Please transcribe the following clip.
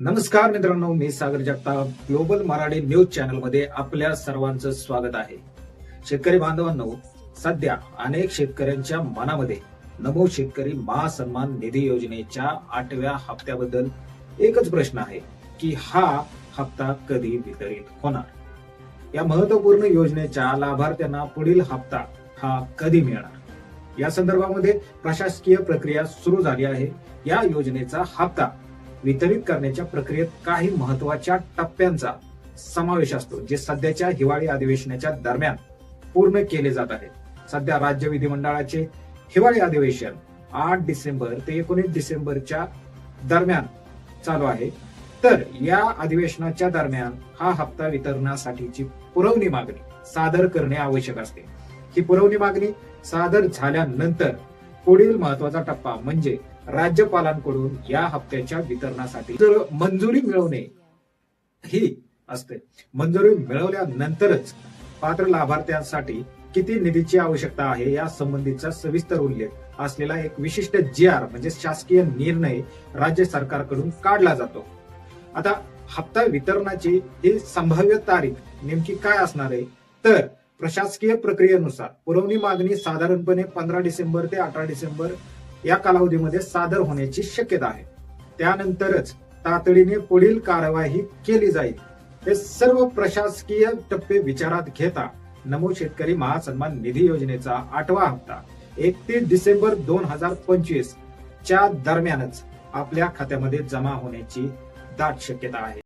नमस्कार मित्रांनो, मी Sagar Jagtap global Marathi news channel मध्ये आपल्या सर्वांचं स्वागत आहे. शेतकरी बांधवांनो, सध्या अनेक शेतकऱ्यांच्या मनामध्ये नमो शेतकरी महासन्मान निधी योजनेच्या 8व्या हप्त्याबद्दल एकच प्रश्न आहे की हा हप्ता कधी वितरित होणार. या महत्वपूर्ण योजनेच्या लाभार्थ्यांना पुढील हप्ता हा कधी मिळणार, या संदर्भामध्ये प्रशासकीय प्रक्रिया सुरू झाली आहे. या योजनेचा हप्ता वितरित करण्याच्या प्रक्रियेत काही महत्वाच्या टप्प्यांचा समावेश असतो, जे सध्याच्या हिवाळी अधिवेशनाच्या दरम्यान पूर्ण केले जात आहे. सध्या राज्य विधिमंडळाचे हिवाळी अधिवेशन 8 डिसेंबर ते 19 डिसेंबरच्या दरम्यान चालू आहे. तर या अधिवेशनाच्या दरम्यान हा हप्ता वितरणासाठीची पुरवणी मागणी सादर करणे आवश्यक असते. ही पुरवणी मागणी सादर झाल्यानंतर पुढील महत्वाचा टप्पा म्हणजे राज्यपालांकडून या हप्त्याच्या वितरणासाठी मंजुरी मिळवणे ही असते. मंजुरी मिळवल्यानंतरच पात्र लाभार्थ्यांसाठी किती निधीची आवश्यकता आहे या संबंधीचा सविस्तर उल्लेख असलेला एक विशिष्ट GR म्हणजे शासकीय निर्णय राज्य सरकारकडून काढला जातो. आता हप्ता वितरणाची ही संभाव्य तारीख नेमकी काय असणार आहे, तर प्रशासकीय प्रक्रियेनुसार पुरवणी मागणी साधारणपणे 15 डिसेंबर ते 18 डिसेंबर या कालावधीमध्ये सादर होण्याची शक्यता आहे. त्यानंतरच तातडीने पुढील कार्यवाही केली जाईल. हे सर्व प्रशासकीय टप्पे विचारात घेता नमो शेतकरी महासन्मान निधी योजनेचा 8वा हप्ता 31 डिसेंबर 2025 च्या दरम्यानच आपल्या खात्यामध्ये जमा होण्याची दाट शक्यता आहे.